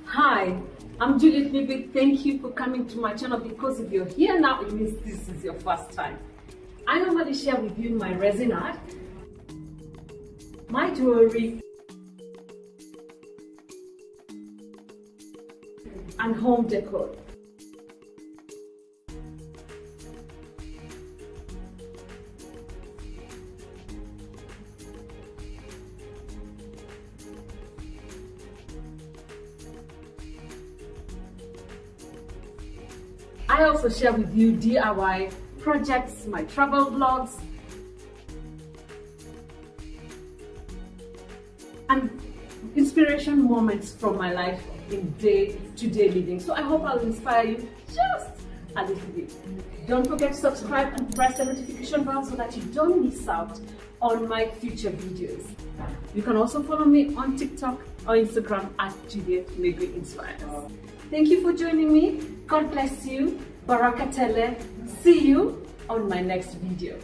Hi, I'm Juliet Migwi. Thank you for coming to my channel, because if you're here now, it means this is your first time. I normally share with you my resin art, my jewelry, and home decor. I also share with you DIY projects, my travel vlogs, and inspiration moments from my life in day-to-day living. So I hope I'll inspire you just a little bit. Don't forget to subscribe and press the notification bell so that you don't miss out on my future videos. You can also follow me on TikTok or Instagram at Juliet Migwi Inspires. Thank you for joining me. God bless you. Barakatele. See you on my next video.